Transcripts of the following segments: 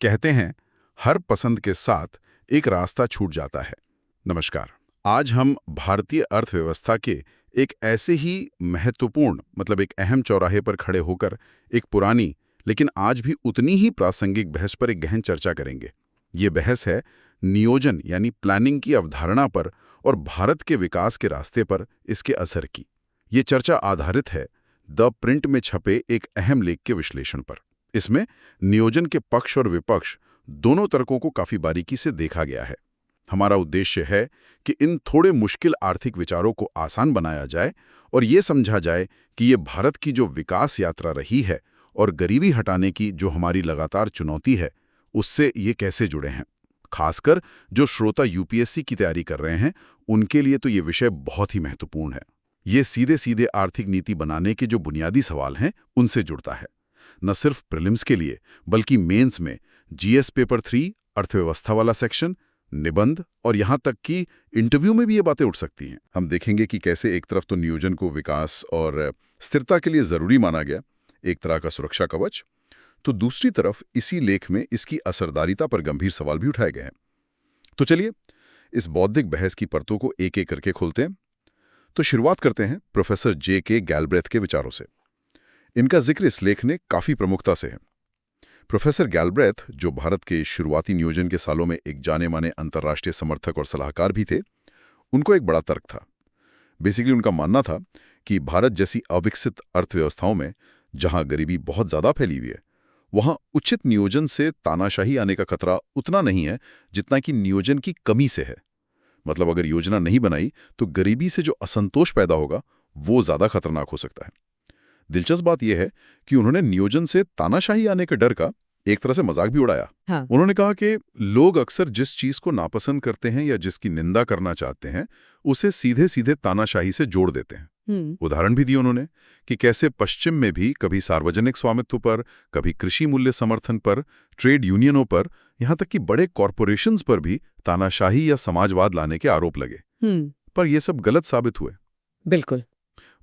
कहते हैं हर पसंद के साथ एक रास्ता छूट जाता है। नमस्कार। आज हम भारतीय अर्थव्यवस्था के एक ऐसे ही महत्वपूर्ण एक अहम चौराहे पर खड़े होकर एक पुरानी लेकिन आज भी उतनी ही प्रासंगिक बहस पर एक गहन चर्चा करेंगे। ये बहस है नियोजन यानी प्लानिंग की अवधारणा पर और भारत के विकास के रास्ते पर इसके असर की। ये चर्चा आधारित है द प्रिंट में छपे एक अहम लेख के विश्लेषण पर। इसमें नियोजन के पक्ष और विपक्ष दोनों तर्कों को काफी बारीकी से देखा गया है। हमारा उद्देश्य है कि इन थोड़े मुश्किल आर्थिक विचारों को आसान बनाया जाए और ये समझा जाए कि ये भारत की जो विकास यात्रा रही है और गरीबी हटाने की जो हमारी लगातार चुनौती है, उससे ये कैसे जुड़े हैं। खासकर जो श्रोता यूपीएससी की तैयारी कर रहे हैं, उनके लिए तो ये विषय बहुत ही महत्वपूर्ण है। ये सीधे सीधे आर्थिक नीति बनाने के जो बुनियादी सवाल हैं, उनसे जुड़ता है। न सिर्फ प्रीलिम्स के लिए बल्कि मेंस में जीएस पेपर 3 अर्थव्यवस्था वाला सेक्शन, निबंध और यहाँ तक कि इंटरव्यू में भी ये बातें उठ सकती हैं। हम देखेंगे कि कैसे एक तरफ तो नियोजन को विकास और स्थिरता के लिए जरूरी माना गया, एक तरह का सुरक्षा कवच, तो दूसरी तरफ इसी लेख में इसकी असरदारिता पर गंभीर सवाल भी उठाए गए हैं। तो चलिए इस बौद्धिक बहस की परतों को एक एक करके खोलते हैं। तो शुरुआत करते हैं प्रोफेसर जे.के. गैल्ब्रेथ के विचारों से। इनका जिक्र इस लेख में काफी प्रमुखता से है। प्रोफेसर गैल्ब्रेथ, जो भारत के शुरुआती नियोजन के सालों में एक जाने माने अंतर्राष्ट्रीय समर्थक और सलाहकार भी थे, उनको एक बड़ा तर्क था। बेसिकली उनका मानना था कि भारत जैसी अविकसित अर्थव्यवस्थाओं में जहां गरीबी बहुत ज्यादा फैली हुई है, वहां उचित नियोजन से तानाशाही आने का खतरा उतना नहीं है जितना कि नियोजन की कमी से है। मतलब अगर योजना नहीं बनाई तो गरीबी से जो असंतोष पैदा होगा वो ज्यादा खतरनाक हो सकता है। दिलचस्प बात यह है कि उन्होंने नियोजन से तानाशाही आने के डर का एक तरह से मजाक भी उड़ाया। हाँ। उन्होंने कहा कि लोग अक्सर जिस चीज को नापसंद करते हैं या जिसकी निंदा करना चाहते हैं, उसे सीधे सीधे तानाशाही से जोड़ देते हैं। उदाहरण भी दिए उन्होंने कि कैसे पश्चिम में भी कभी सार्वजनिक स्वामित्व पर, कभी कृषि मूल्य समर्थन पर, ट्रेड यूनियनों पर, यहाँ तक कि बड़े कॉरपोरेशंस पर भी तानाशाही या समाजवाद लाने के आरोप लगे। पर यह सब गलत साबित हुए। बिल्कुल।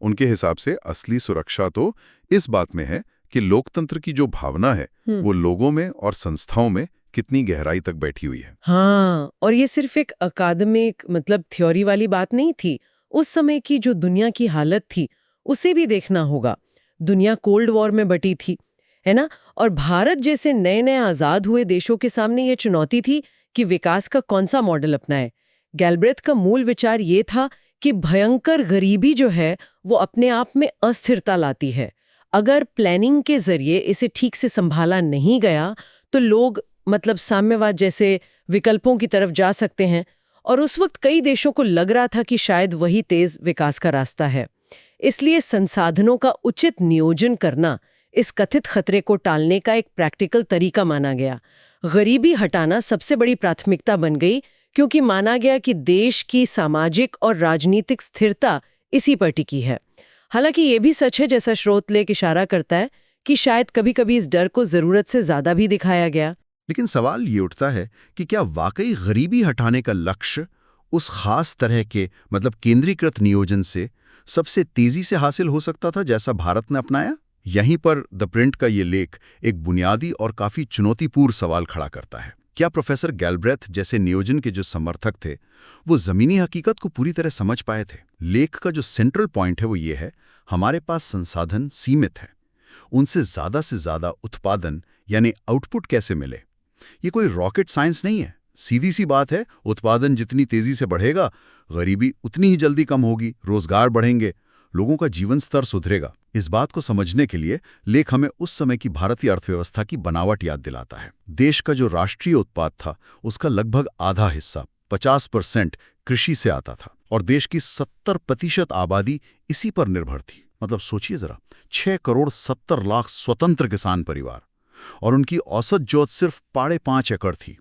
उनके हिसाब से असली सुरक्षा तो इस बात में है कि लोकतंत्र की जो भावना है वो लोगों में और संस्थाओं में कितनी गहराई तक बैठी हुई है। हाँ, और ये सिर्फ एक अकादमिक थ्योरी वाली बात नहीं थी। उस समय की जो दुनिया की हालत थी उसे भी देखना होगा। दुनिया कोल्ड वॉर में बटी थी, है ना? और भारत जैसे नए नए आजाद हुए देशों के सामने ये चुनौती थी कि विकास का कौन सा मॉडल अपनाए। गैल्ब्रेथ का मूल विचार ये था कि भयंकर गरीबी जो है वो अपने आप में अस्थिरता लाती है। अगर प्लानिंग के जरिए इसे ठीक से संभाला नहीं गया तो लोग साम्यवाद जैसे विकल्पों की तरफ जा सकते हैं। और उस वक्त कई देशों को लग रहा था कि शायद वही तेज विकास का रास्ता है। इसलिए संसाधनों का उचित नियोजन करना इस कथित खतरे को टालने का एक प्रैक्टिकल तरीका माना गया। गरीबी हटाना सबसे बड़ी प्राथमिकता बन गई क्योंकि माना गया कि देश की सामाजिक और राजनीतिक स्थिरता इसी पर टिकी है। हालांकि ये भी सच है, जैसा स्रोत लेख इशारा करता है, कि शायद कभी-कभी इस डर को जरूरत से ज्यादा भी दिखाया गया। लेकिन सवाल ये उठता है कि क्या वाकई गरीबी हटाने का लक्ष्य उस खास तरह के केंद्रीकृत नियोजन से सबसे तेजी से हासिल हो सकता था जैसा भारत ने अपनाया? यहीं पर द प्रिंट का ये लेख एक बुनियादी और काफी चुनौतीपूर्ण सवाल खड़ा करता है। क्या प्रोफेसर गैल्ब्रेथ जैसे नियोजन के जो समर्थक थे वो जमीनी हकीकत को पूरी तरह समझ पाए थे? लेख का जो सेंट्रल पॉइंट है वो ये है, हमारे पास संसाधन सीमित है, उनसे से ज्यादा उत्पादन यानी आउटपुट कैसे मिले? ये कोई रॉकेट साइंस नहीं है। सीधी सी बात है, उत्पादन जितनी तेजी से बढ़ेगा गरीबी उतनी ही जल्दी कम होगी, रोजगार बढ़ेंगे, लोगों का जीवन स्तर सुधरेगा। इस बात को समझने के लिए लेख हमें उस समय की भारतीय अर्थव्यवस्था की बनावट याद दिलाता है। देश का जो राष्ट्रीय उत्पाद था उसका लगभग आधा हिस्सा 50% कृषि से आता था और देश की 70% आबादी इसी पर निर्भर थी। सोचिए जरा, 6 करोड़ 70 लाख स्वतंत्र किसान परिवार, और उनकी औसत जोत सिर्फ 5.5 एकड़ थी।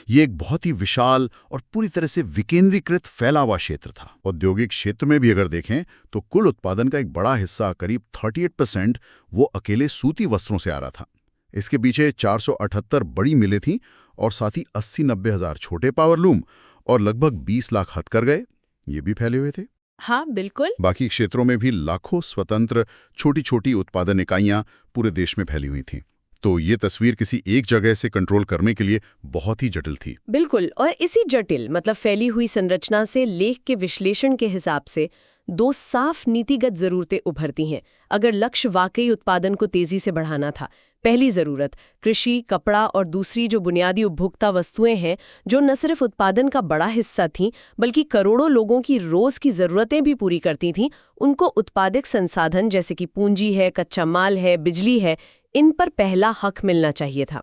ये एक बहुत ही विशाल और पूरी तरह से विकेंद्रीकृत फैला हुआ क्षेत्र था। औद्योगिक क्षेत्र में भी अगर देखें तो कुल उत्पादन का एक बड़ा हिस्सा, करीब 38%, वो अकेले सूती वस्त्रों से आ रहा था। इसके पीछे 478 बड़ी मिलें थीं और साथ ही 80-90 हज़ार छोटे पावरलूम और लगभग 20 लाख हथकरघे ये भी फैले हुए थे। हाँ बिल्कुल। बाकी क्षेत्रों में भी लाखों स्वतंत्र छोटी छोटी उत्पादन इकाइयां पूरे देश में फैली हुई थीं। तो ये तस्वीर किसी एक जगह से कंट्रोल करने के लिए बहुत ही जटिल थी। बिल्कुल, और इसी जटिल मतलब फैली हुई संरचना से लेख के विश्लेषण के हिसाब से दो साफ नीतिगत जरूरतें उभरती हैं। अगर लक्ष्य वाकई उत्पादन को तेजी से बढ़ाना था, पहली जरूरत कृषि, कपड़ा और दूसरी जो बुनियादी उपभोक्ता वस्तुएं हैं, जो न सिर्फ उत्पादन का बड़ा हिस्सा थीं बल्कि करोड़ों लोगों की रोज की जरूरतें भी पूरी करती थीं, उनको उत्पादक संसाधन जैसे कि पूंजी है, कच्चा माल है, बिजली है, इन पर पहला हक मिलना चाहिए था।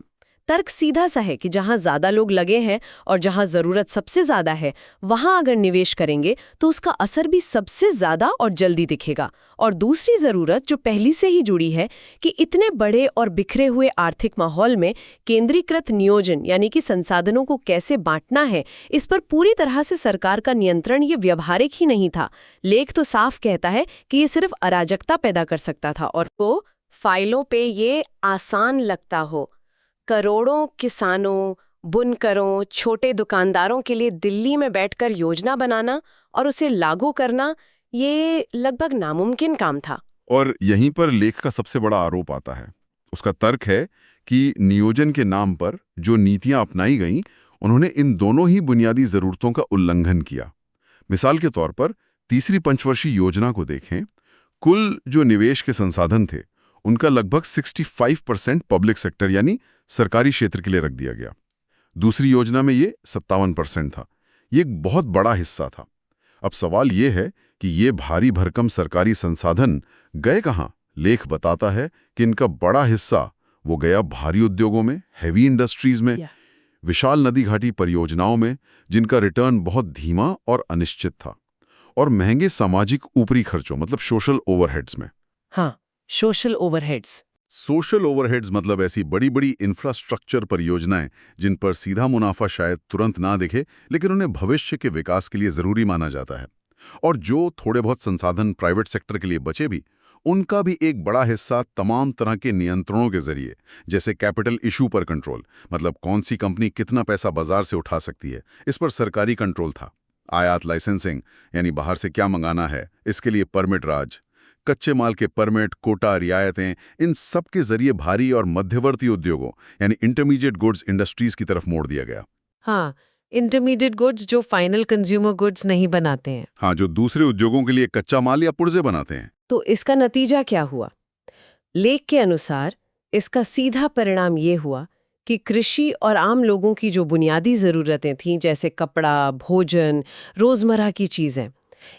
तर्क सीधा सा है कि जहां ज्यादा लोग लगे हैं और जहां जरूरत सबसे ज्यादा है, वहां अगर निवेश करेंगे तो उसका असर भी सबसे ज्यादा और जल्दी दिखेगा। और दूसरी जरूरत जो पहली से ही जुड़ी है कि इतने बड़े और बिखरे हुए आर्थिक माहौल में केंद्रीकृत नियोजन यानी कि संसाधनों को कैसे बांटना है, इस पर पूरी तरह से सरकार का नियंत्रण ये व्यावहारिक ही नहीं था। लेख तो साफ कहता है कि ये सिर्फ अराजकता पैदा कर सकता था और वो फाइलों पे ये आसान लगता हो। करोड़ों किसानों, बुनकरों, छोटे दुकानदारों के लिए दिल्ली में बैठकर योजना बनाना और उसे लागू करना, ये लगभग नामुमकिन काम था। और यहीं पर लेख का सबसे बड़ा आरोप आता है। उसका तर्क है कि नियोजन के नाम पर जो नीतियां अपनाई गईं, उन्होंने इन दोनों ही बुनियादी जरूरतों का उल्लंघन किया। मिसाल के तौर पर तीसरी पंचवर्षीय योजना को देखें, कुल जो निवेश के संसाधन थे उनका लगभग 65% पब्लिक सेक्टर यानी सरकारी क्षेत्र के लिए रख दिया गया। दूसरी योजना में ये 57% था। ये एक बहुत बड़ा हिस्सा था। अब सवाल ये है कि ये भारी भरकम सरकारी संसाधन गए कहाँ? लेख बताता है कि इनका बड़ा हिस्सा वो गया भारी उद्योगों में, हैवी इंडस्ट्रीज में, विशाल नदी घाटी परियोजनाओं में, जिनका रिटर्न बहुत धीमा और अनिश्चित था, और महंगे सामाजिक ऊपरी खर्चों मतलब सोशल ओवरहेड्स में। हाँ, सोशल ओवरहेड्स। सोशल ओवरहेड्स मतलब ऐसी बड़ी बड़ी इंफ्रास्ट्रक्चर परियोजनाएं जिन पर सीधा मुनाफा शायद तुरंत ना दिखे, लेकिन उन्हें भविष्य के विकास के लिए जरूरी माना जाता है। और जो थोड़े बहुत संसाधन प्राइवेट सेक्टर के लिए बचे भी, उनका भी एक बड़ा हिस्सा तमाम तरह के नियंत्रणों के जरिए, जैसे कैपिटल इशू पर कंट्रोल, मतलब कौन सी कंपनी कितना पैसा बाजार से उठा सकती है, इस पर सरकारी कंट्रोल था। आयात लाइसेंसिंग यानी बाहर से क्या मंगाना है, इसके लिए परमिट राज, कच्चे माल के परमिट, कोटा, रियायतें, इन सब के जरिए भारी और मध्यवर्ती उद्योगों यानी इंटरमीडिएट गुड्स इंडस्ट्रीज की तरफ मोड़ दिया गया। हाँ, इंटरमीडिएट गुड्स जो फाइनल कंज्यूमर गुड्स नहीं बनाते हैं। हाँ, जो दूसरे उद्योगों के लिए कच्चा माल या पुर्जे बनाते हैं। तो इसका नतीजा क्या हुआ? लेख के अनुसार इसका सीधा परिणाम ये हुआ कि कृषि और आम लोगों की जो बुनियादी ज़रूरतें थीं, जैसे कपड़ा, भोजन, रोज़मर्रा की चीज़ें,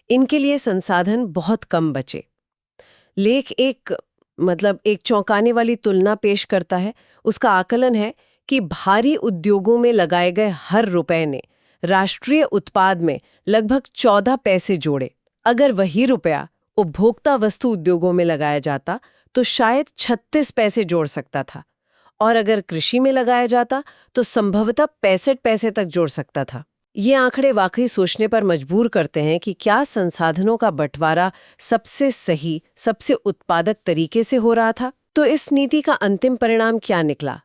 इनके लिए संसाधन बहुत कम बचे। लेख एक चौंकाने वाली तुलना पेश करता है। उसका आकलन है कि भारी उद्योगों में लगाए गए हर रुपए ने राष्ट्रीय उत्पाद में लगभग 14 पैसे जोड़े। अगर वही रुपया उपभोक्ता वस्तु उद्योगों में लगाया जाता तो शायद 36 पैसे जोड़ सकता था, और अगर कृषि में लगाया जाता तो संभवतः 65 पैसे तक जोड़ सकता था। ये आंकड़े वाकई सोचने पर मजबूर करते हैं कि क्या संसाधनों का बंटवारा सबसे सही, सबसे उत्पादक तरीके से हो रहा था? तो इस नीति का अंतिम परिणाम क्या निकला?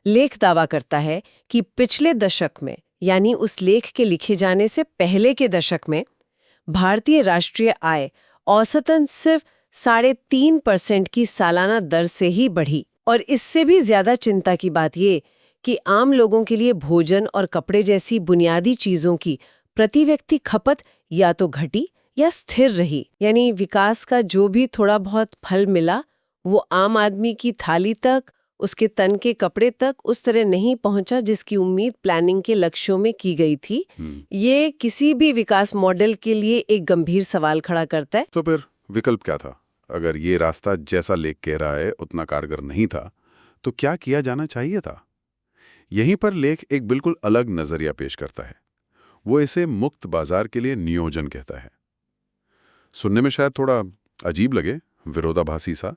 लेख दावा करता है कि पिछले दशक में, यानी उस लेख के लिखे जाने से पहले के दशक में, भारतीय राष्ट्रीय आय औसतन सिर्फ 3.5% की सालाना दर से ही बढ़ी। और इससे भी ज्यादा चिंता की बात ये कि आम लोगों के लिए भोजन और कपड़े जैसी बुनियादी चीजों की प्रति व्यक्ति खपत या तो घटी या स्थिर रही। यानी विकास का जो भी थोड़ा बहुत फल मिला वो आम आदमी की थाली तक, उसके तन के कपड़े तक उस तरह नहीं पहुंचा जिसकी उम्मीद प्लानिंग के लक्ष्यों में की गई थी। ये किसी भी विकास मॉडल के लिए एक गंभीर सवाल खड़ा करता है। तो फिर विकल्प क्या था? अगर ये रास्ता जैसा लेख कह रहा है उतना कारगर नहीं था, तो क्या किया जाना चाहिए था? यहीं पर लेख एक बिल्कुल अलग नजरिया पेश करता है। वो इसे मुक्त बाजार के लिए नियोजन कहता है। सुनने में शायद थोड़ा अजीब लगे, विरोधाभासी सा,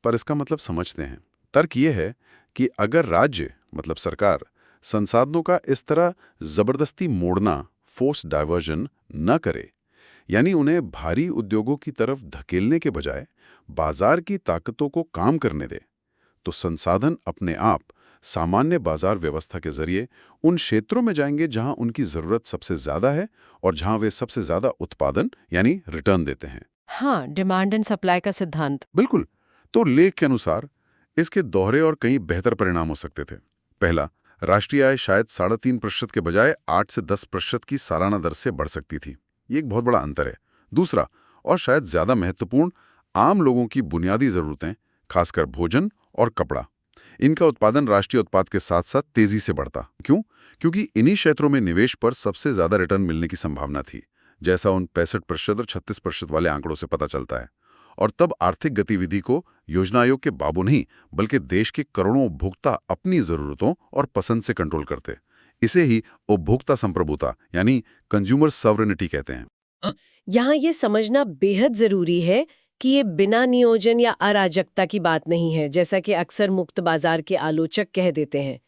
पर इसका मतलब समझते हैं। तर्क ये है कि अगर राज्य मतलब सरकार संसाधनों का इस तरह जबरदस्ती मोड़ना, फोर्स डायवर्जन न करे, यानी उन्हें भारी उद्योगों की तरफ धकेलने के बजाय बाजार की ताकतों को काम करने दे, तो संसाधन अपने आप सामान्य बाजार व्यवस्था के जरिए उन क्षेत्रों में जाएंगे जहां उनकी जरूरत सबसे ज्यादा है और जहां वे सबसे ज्यादा उत्पादन यानी रिटर्न देते हैं। हाँ, डिमांड एंड सप्लाई का सिद्धांत। बिल्कुल। तो लेख के अनुसार इसके दोहरे और कई बेहतर परिणाम हो सकते थे। पहला, राष्ट्रीय आय शायद 3.5% के बजाय 8 से 10% की सालाना दर से बढ़ सकती थी। ये एक बहुत बड़ा अंतर है। दूसरा, और शायद ज्यादा महत्वपूर्ण, आम लोगों की बुनियादी जरूरतें, खासकर भोजन और कपड़ा, इनका उत्पादन राष्ट्रीय उत्पाद के साथ साथ तेजी से बढ़ता। क्यों? क्योंकि इन्हीं क्षेत्रों में निवेश पर सबसे ज्यादा रिटर्न मिलने की संभावना थी, जैसा उन 65% और 36% वाले आंकड़ों से पता चलता है। और तब आर्थिक गतिविधि को योजना आयोग के बाबू नहीं, बल्कि देश के करोड़ों उपभोक्ता अपनी जरूरतों और पसंद से कंट्रोल करते। इसे ही उपभोक्ता संप्रभुता यानी कंज्यूमर सॉवरेनिटी कहते हैं। यहाँ ये समझना बेहद जरूरी है कि ये बिना नियोजन या अराजकता की बात नहीं है, जैसा कि अक्सर मुक्त बाजार के आलोचक कह देते हैं।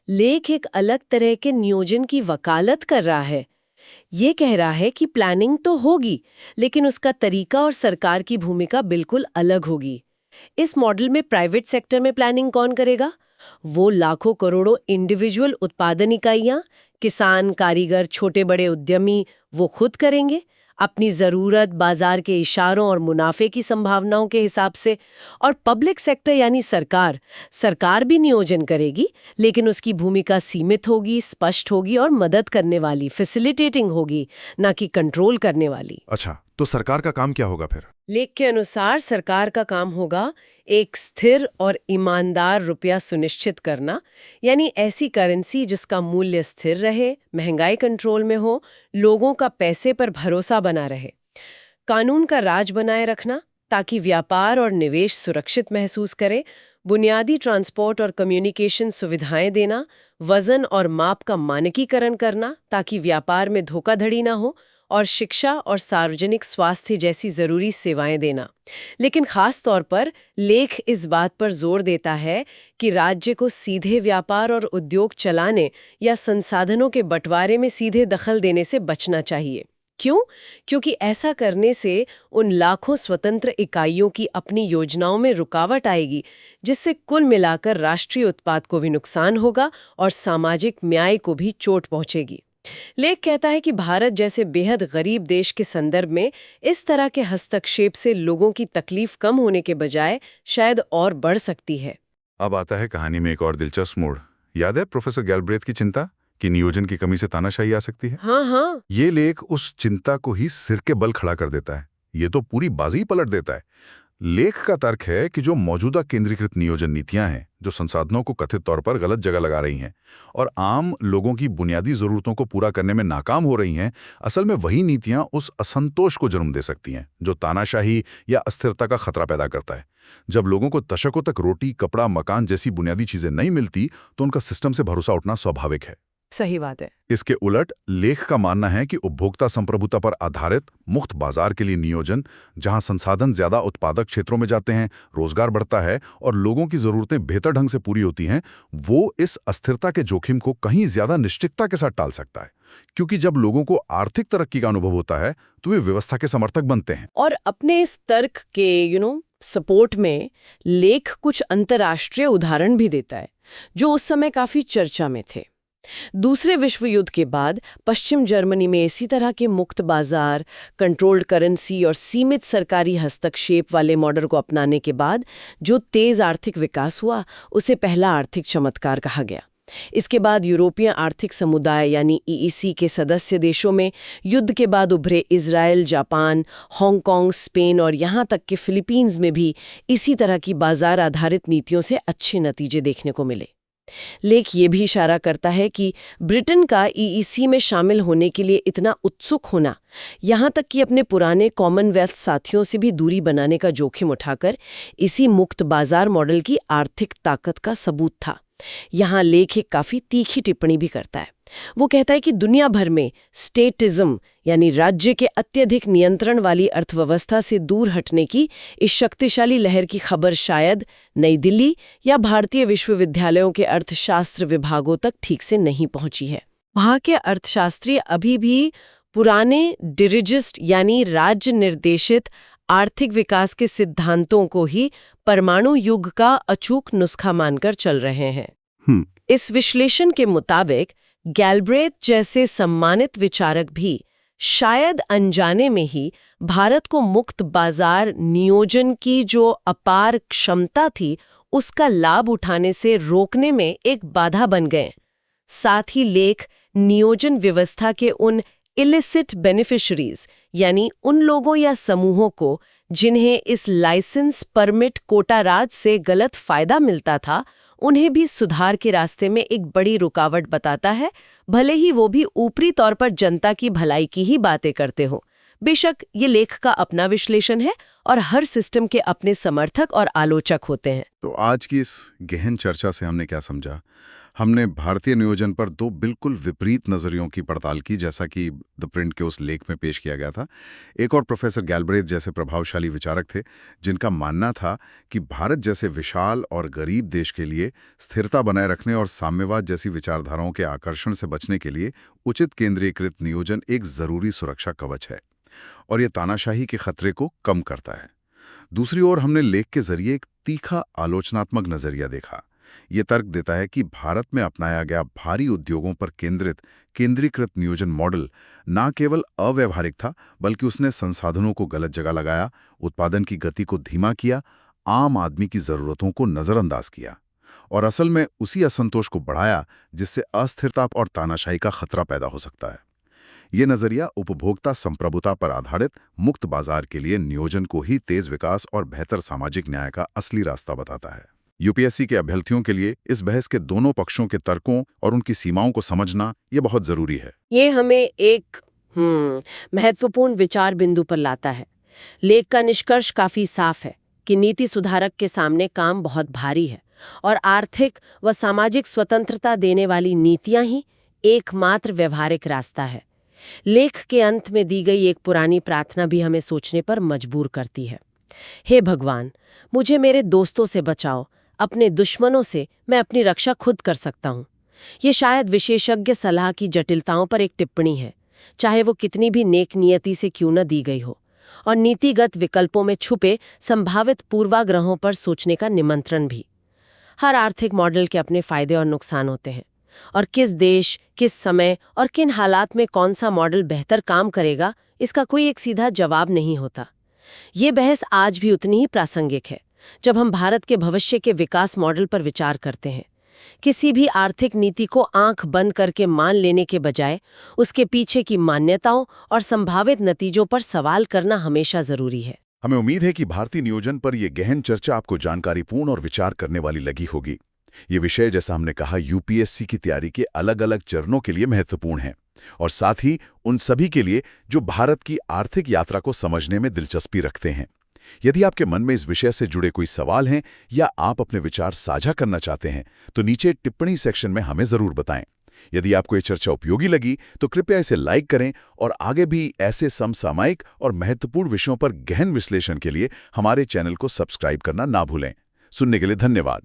लेख एक अलग तरह के नियोजन की वकालत कर रहा है। ये कह रहा है कि प्लानिंग तो होगी, लेकिन उसका तरीका और सरकार की भूमिका बिल्कुल अलग होगी। इस मॉडल में प्राइवेट सेक्टर में प्लानिंग कौन करेगा? वो लाखों करोड़ों इंडिविजुअल उत्पादन इकाइयां, किसान, कारीगर, छोटे बड़े उद्यमी, वो खुद करेंगे अपनी जरूरत, बाजार के इशारों और मुनाफे की संभावनाओं के हिसाब से। और पब्लिक सेक्टर यानी सरकार भी नियोजन करेगी, लेकिन उसकी भूमिका सीमित होगी, स्पष्ट होगी और मदद करने वाली, फैसिलिटेटिंग होगी, ना कि कंट्रोल करने वाली। अच्छा, तो सरकार का काम क्या होगा फिर? लेख के अनुसार सरकार का काम होगा एक स्थिर और ईमानदार रुपया सुनिश्चित करना, यानी ऐसी करेंसी जिसका मूल्य स्थिर रहे, महंगाई कंट्रोल में हो, लोगों का पैसे पर भरोसा बना रहे। कानून का राज बनाए रखना ताकि व्यापार और निवेश सुरक्षित महसूस करे, बुनियादी ट्रांसपोर्ट और कम्युनिकेशन सुविधाएं देना, वजन और माप का मानकीकरण करना ताकि व्यापार में धोखाधड़ी ना हो, और शिक्षा और सार्वजनिक स्वास्थ्य जैसी जरूरी सेवाएं देना। लेकिन खास तौर पर लेख इस बात पर जोर देता है कि राज्य को सीधे व्यापार और उद्योग चलाने या संसाधनों के बंटवारे में सीधे दखल देने से बचना चाहिए। क्यों? क्योंकि ऐसा करने से उन लाखों स्वतंत्र इकाइयों की अपनी योजनाओं में रुकावट आएगी, जिससे कुल मिलाकर राष्ट्रीय उत्पाद को भी नुकसान होगा और सामाजिक न्याय को भी चोट पहुंचेगी। लेख कहता है कि भारत जैसे बेहद गरीब देश के संदर्भ में इस तरह के हस्तक्षेप से लोगों की तकलीफ कम होने के बजाय शायद और बढ़ सकती है। अब आता है कहानी में एक और दिलचस्प मोड़। याद है प्रोफेसर गैल्ब्रेथ की चिंता कि नियोजन की कमी से तानाशाही आ सकती है? हाँ। ये लेख उस चिंता को ही सिर के बल खड़ा कर देता है। ये तो पूरी बाजी पलट देता है। लेख का तर्क है कि जो मौजूदा केंद्रीकृत नियोजन नीतियां हैं, जो संसाधनों को कथित तौर पर गलत जगह लगा रही हैं और आम लोगों की बुनियादी जरूरतों को पूरा करने में नाकाम हो रही हैं, असल में वही नीतियां उस असंतोष को जन्म दे सकती हैं जो तानाशाही या अस्थिरता का खतरा पैदा करता है। जब लोगों को दशकों तक रोटी, कपड़ा, मकान जैसी बुनियादी चीजें नहीं मिलती, तो उनका सिस्टम से भरोसा उठना स्वाभाविक है। सही बात है। इसके उलट लेख का मानना है कि उपभोक्ता संप्रभुता पर आधारित मुक्त बाजार के लिए नियोजन, जहां संसाधन ज्यादा उत्पादक क्षेत्रों में जाते हैं, रोजगार बढ़ता है और लोगों की जरूरतें बेहतर ढंग से पूरी होती हैं, वो इस अस्थिरता के जोखिम को कहीं ज्यादा निश्चितता के साथ टाल सकता है। क्योंकि जब लोगों को आर्थिक तरक्की का अनुभव होता है, तो वे व्यवस्था के समर्थक बनते हैं। और अपने इस तर्क के सपोर्ट में लेख कुछ अंतर्राष्ट्रीय उदाहरण भी देता है, जो उस समय काफी चर्चा में थे। दूसरे विश्व युद्ध के बाद पश्चिम जर्मनी में इसी तरह के मुक्त बाजार, कंट्रोल्ड करेंसी और सीमित सरकारी हस्तक्षेप वाले मॉडल को अपनाने के बाद जो तेज आर्थिक विकास हुआ, उसे पहला आर्थिक चमत्कार कहा गया। इसके बाद यूरोपीय आर्थिक समुदाय यानी EEC के सदस्य देशों में युद्ध के बाद उभरे इजराइल, जापान, हांगकांग, स्पेन और यहाँ तक कि फिलीपींस में भी इसी तरह की बाजार आधारित नीतियों से अच्छे नतीजे देखने को मिले। लेख ये भी इशारा करता है कि ब्रिटेन का EEC में शामिल होने के लिए इतना उत्सुक होना, यहाँ तक कि अपने पुराने कॉमनवेल्थ साथियों से भी दूरी बनाने का जोखिम उठाकर इसी मुक्त बाजार मॉडल की आर्थिक ताकत का सबूत था। यहाँ लेख एक काफी तीखी टिप्पणी भी करता है। वो कहता है कि दुनिया भर में स्टेटिज्म यानी राज्य के अत्यधिक नियंत्रण वाली अर्थव्यवस्था से दूर हटने की इस शक्तिशाली लहर की खबर शायद नई दिल्ली या भारतीय विश्वविद्यालयों के अर्थशास्त्र विभागों तक ठीक से नहीं पहुंची है। वहाँ के अर्थशास्त्री अभी भी पुराने डिरिजिस्ट यानी राज्य निर्देशित आर्थिक विकास के सिद्धांतों को ही परमाणु युग का अचूक नुस्खा मानकर चल रहे हैं। इस विश्लेषण के मुताबिक गैल्ब्रेथ जैसे सम्मानित विचारक भी शायद अनजाने में ही भारत को मुक्त बाजार नियोजन की जो अपार क्षमता थी उसका लाभ उठाने से रोकने में एक बाधा बन गए। साथ ही लेख नियोजन व्यवस्था के उन इलिसिट बेनिफिशरीज यानी उन लोगों या समूहों को जिन्हें इस लाइसेंस परमिट कोटा राज से गलत फायदा मिलता था, उन्हें भी सुधार के रास्ते में एक बड़ी रुकावट बताता है, भले ही वो भी ऊपरी तौर पर जनता की भलाई की ही बातें करते हो। बेशक ये लेख का अपना विश्लेषण है और हर सिस्टम के अपने समर्थक और आलोचक होते हैं। तो आज की इस गहन चर्चा से हमने क्या समझा? हमने भारतीय नियोजन पर दो बिल्कुल विपरीत नजरियों की पड़ताल की, जैसा कि द प्रिंट के उस लेख में पेश किया गया था। एक और प्रोफेसर गैलब्रेथ जैसे प्रभावशाली विचारक थे, जिनका मानना था कि भारत जैसे विशाल और गरीब देश के लिए स्थिरता बनाए रखने और साम्यवाद जैसी विचारधाराओं के आकर्षण से बचने के लिए उचित केंद्रीकृत नियोजन एक जरूरी सुरक्षा कवच है और ये तानाशाही के खतरे को कम करता है। दूसरी ओर हमने लेख के जरिए एक तीखा आलोचनात्मक नजरिया देखा। ये तर्क देता है कि भारत में अपनाया गया भारी उद्योगों पर केंद्रीकृत नियोजन मॉडल न केवल अव्यवहारिक था, बल्कि उसने संसाधनों को गलत जगह लगाया, उत्पादन की गति को धीमा किया, आम आदमी की जरूरतों को नजरअंदाज किया और असल में उसी असंतोष को बढ़ाया जिससे अस्थिरता और तानाशाही का खतरा पैदा हो सकता है। ये नजरिया उपभोक्ता संप्रभुता पर आधारित मुक्त बाजार के लिए नियोजन को ही तेज विकास और बेहतर सामाजिक न्याय का असली रास्ता बताता है। यूपीएससी के अभ्यर्थियों के लिए इस बहस के दोनों पक्षों के तर्कों और उनकी सीमाओं को समझना ये बहुत जरूरी है। ये हमें एक महत्वपूर्ण विचार बिंदु पर लाता है। लेख का निष्कर्ष काफी साफ है कि नीति सुधारक के सामने काम बहुत भारी है और आर्थिक व सामाजिक स्वतंत्रता देने वाली नीतियां ही एकमात्र व्यवहारिक रास्ता है। लेख के अंत में दी गई एक पुरानी प्रार्थना भी हमें सोचने पर मजबूर करती है। हे भगवान, मुझे मेरे दोस्तों से बचाओ, अपने दुश्मनों से मैं अपनी रक्षा खुद कर सकता हूँ। ये शायद विशेषज्ञ सलाह की जटिलताओं पर एक टिप्पणी है, चाहे वो कितनी भी नेक नियति से क्यों न दी गई हो, और नीतिगत विकल्पों में छुपे संभावित पूर्वाग्रहों पर सोचने का निमंत्रण भी। हर आर्थिक मॉडल के अपने फायदे और नुकसान होते हैं, और किस देश, किस समय और किन हालात में कौन सा मॉडल बेहतर काम करेगा, इसका कोई एक सीधा जवाब नहीं होता। ये बहस आज भी उतनी ही प्रासंगिक है जब हम भारत के भविष्य के विकास मॉडल पर विचार करते हैं। किसी भी आर्थिक नीति को आंख बंद करके मान लेने के बजाय उसके पीछे की मान्यताओं और संभावित नतीजों पर सवाल करना हमेशा जरूरी है। हमें उम्मीद है कि भारतीय नियोजन पर यह गहन चर्चा आपको जानकारीपूर्ण और विचार करने वाली लगी होगी। ये विषय, जैसा हमने कहा, यूपीएससी की तैयारी के अलग अलग चरणों के लिए महत्वपूर्ण है और साथ ही उन सभी के लिए जो भारत की आर्थिक यात्रा को समझने में दिलचस्पी रखते हैं। यदि आपके मन में इस विषय से जुड़े कोई सवाल हैं या आप अपने विचार साझा करना चाहते हैं तो नीचे टिप्पणी सेक्शन में हमें जरूर बताएं। यदि आपको ये चर्चा उपयोगी लगी तो कृपया इसे लाइक करें और आगे भी ऐसे समसामयिक और महत्वपूर्ण विषयों पर गहन विश्लेषण के लिए हमारे चैनल को सब्सक्राइब करना ना भूलें। सुनने के लिए धन्यवाद।